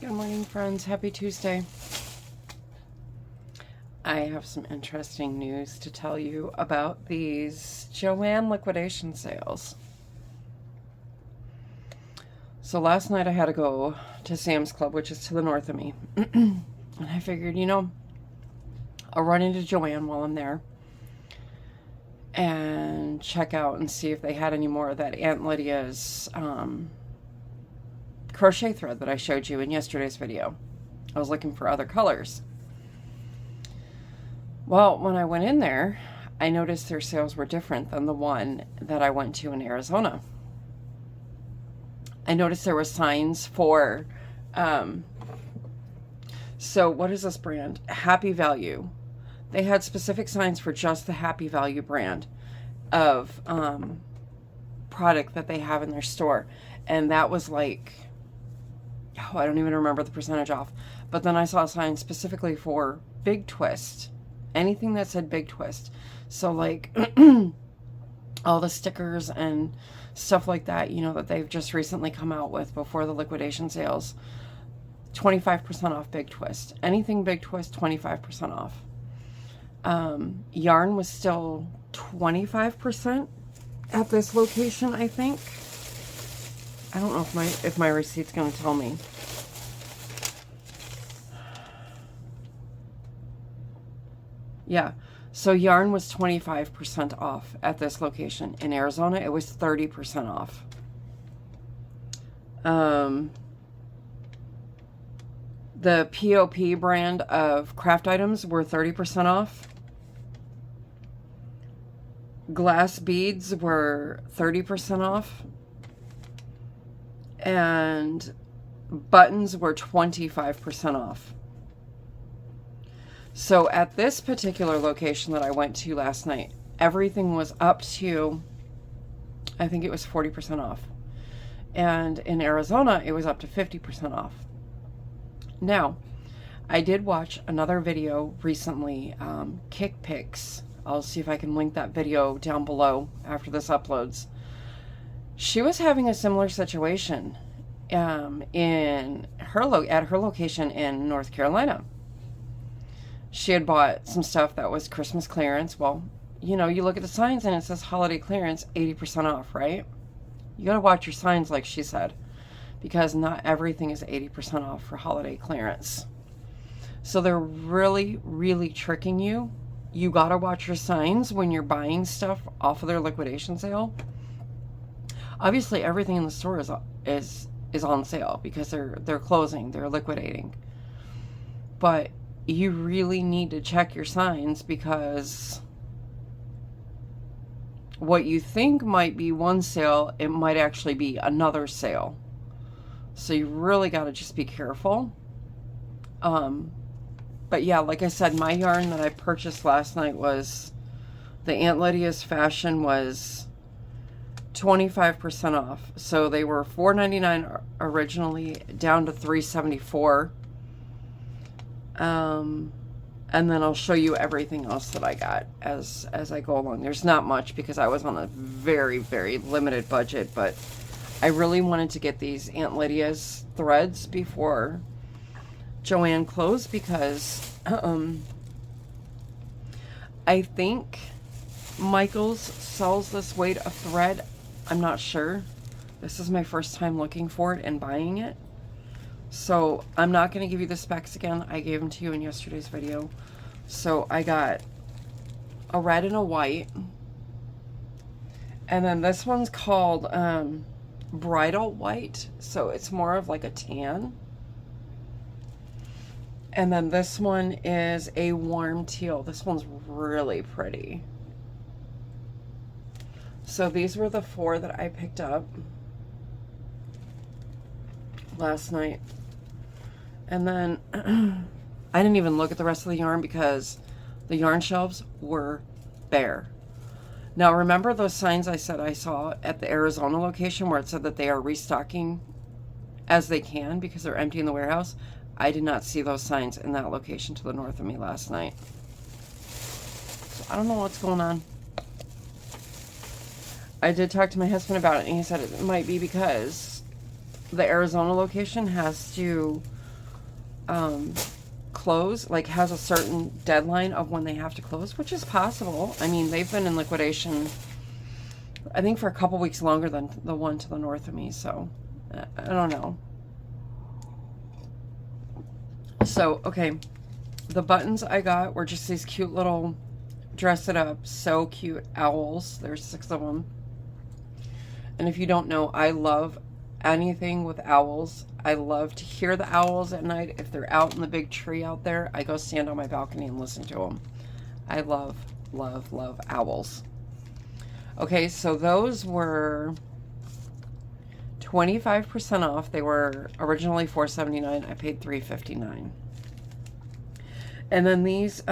Good morning, friends. Happy Tuesday. I have some interesting news to tell you about these JoAnn liquidation sales. So last night I had to go to Sam's Club, which is to the north of me. And I figured, I'll run into JoAnn while I'm there and check out and see if they had any more of that Aunt Lydia's crochet thread that I showed you in yesterday's video. I was looking for other colors. Well, when I went in there, I noticed their sales were different than the one that I went to in Arizona. I noticed there were signs for, so what is this brand? Happy Value. They had specific signs for just the Happy Value brand of product that they have in their store. And that was like, I don't even remember the percentage off. But then I saw a sign specifically for Big Twist. Anything that said Big Twist. So like all the stickers and stuff like that, that they've just recently come out with before the liquidation sales. 25% off Big Twist. Anything Big Twist, 25% off. Yarn was still 25% at this location, I think. I don't know if my receipt's going to tell me. Yeah, so yarn was 25% off at this location. In Arizona, it was 30% off. The POP brand of craft items were 30% off. Glass beads were 30% off. And buttons were 25% off. So at this particular location that I went to last night, everything was up to, I think it was 40% off. And in Arizona, it was up to 50% off. Now, I did watch another video recently, Kick Picks. I'll see if I can link that video down below after this uploads. She was having a similar situation at her location in North Carolina. She had bought some stuff that was Christmas clearance. Well, you look at the signs and it says holiday clearance, 80% off, right? You got to watch your signs, like she said, because not everything is 80% off for holiday clearance. So they're really, really tricking you. You got to watch your signs when you're buying stuff off of their liquidation sale. Obviously, everything in the store is on sale because they're closing, they're liquidating. But you really need to check your signs, because what you think might be one sale, it might actually be another sale. So you really got to just be careful. But yeah, like I said, my yarn that I purchased last night was the Aunt Lydia's Fashion was 25% off. So they were $4.99 originally, down to $3.74. And then I'll show you everything else that I got as I go along. There's not much because I was on a very, very limited budget, but I really wanted to get these Aunt Lydia's threads before JoAnn closed, because I think Michaels sells this weight of thread. I'm not sure. This is my first time looking for it and buying it. So I'm not going to give you the specs again. I gave them to you in yesterday's video. So I got a red and a white. And then this one's called Bridal White. So it's more of like a tan. And then this one is a warm teal. This one's really pretty. So these were the 4 that I picked up last night. And then I didn't even look at the rest of the yarn because the yarn shelves were bare. Now, remember those signs I said I saw at the Arizona location where it said that they are restocking as they can because they're empty in the warehouse? I did not see those signs in that location to the north of me last night. So I don't know what's going on. I did talk to my husband about it, and he said it might be because the Arizona location has to close, like has a certain deadline of when they have to close, which is possible. I mean, they've been in liquidation, I think, for a couple weeks longer than the one to the north of me, so I don't know. So, okay, the buttons I got were just these cute little dress it up, so cute owls. There's 6 of them. And if you don't know, I love anything with owls. I love to hear the owls at night. If they're out in the big tree out there, I go stand on my balcony and listen to them. I love, love, love owls. Okay, so those were 25% off. They were originally $4.79. I paid $3.59. And then these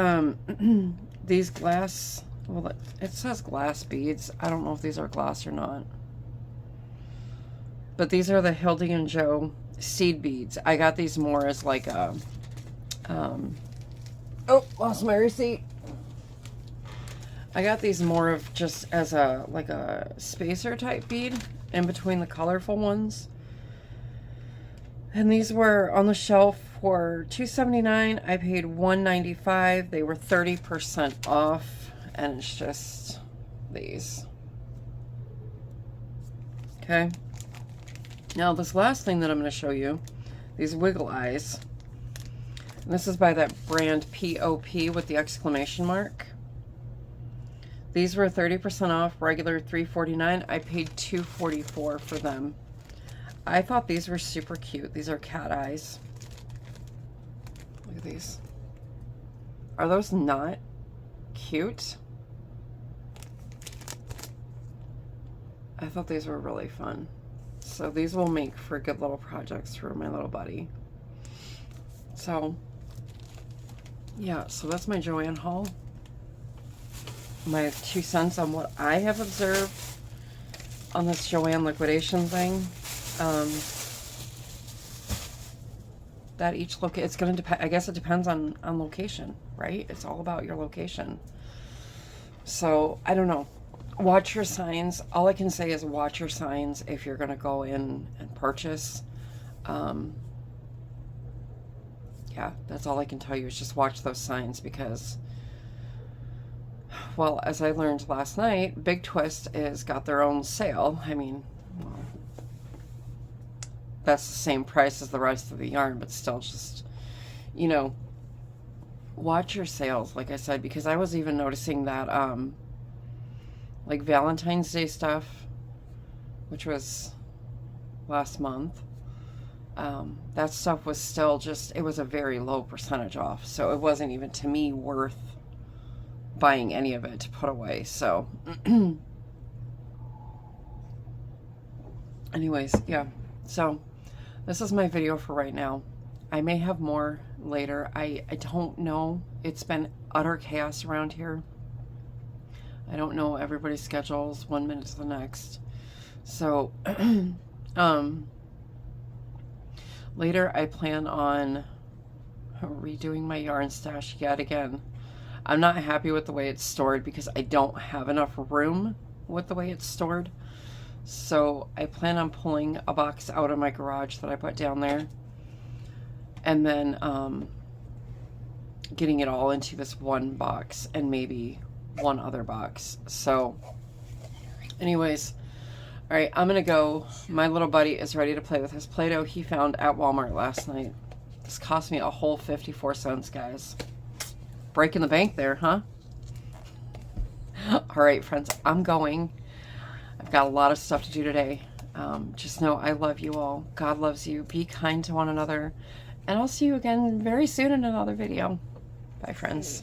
these glass, well, it says glass beads. I don't know if these are glass or not. But these are the Hildy and Joe seed beads. I got these more as like a, oh, lost my receipt. I got these more of just as a, like a spacer type bead in between the colorful ones. And these were on the shelf for $2.79. I paid $1.95. They were 30% off. And it's just these. Okay. Now this last thing that I'm going to show you, these wiggle eyes. And this is by that brand POP with the exclamation mark. These were 30% off, regular $3.49. I paid $2.44 for them. I thought these were super cute. These are cat eyes. Look at these. Are those not cute? I thought these were really fun. So these will make for good little projects for my little buddy. So, yeah, so that's my JoAnn haul. My 2 cents on what I have observed on this JoAnn liquidation thing. That each location, it's going to depend, I guess it depends on location, right? It's all about your location. So, I don't know. Watch your signs. All I can say is watch your signs if you're going to go in and purchase. Yeah, that's all I can tell you is just watch those signs because, well, as I learned last night, Big Twist is got their own sale. I mean, well, that's the same price as the rest of the yarn, but still just, you know, watch your sales, like I said, because I was even noticing that, like Valentine's Day stuff, which was last month, that stuff was still just, it was a very low percentage off. So it wasn't even, to me, worth buying any of it to put away. So anyways, yeah. So this is my video for right now. I may have more later. I don't know. It's been utter chaos around here. I don't know everybody's schedules 1 minute to the next. So, later I plan on redoing my yarn stash yet again. I'm not happy with the way it's stored because I don't have enough room with the way it's stored. So I plan on pulling a box out of my garage that I put down there. And then getting it all into this one box and maybe one other box. So anyways, all right, I'm gonna go. My little buddy is ready to play with his Play-Doh he found at Walmart last night. This cost me a whole 54 cents, guys. Breaking the bank there, huh? All right, friends, I'm going. I've got a lot of stuff to do today. Just know I love you all. God loves you. Be kind to one another. And I'll see you again very soon in another video. Bye, friends.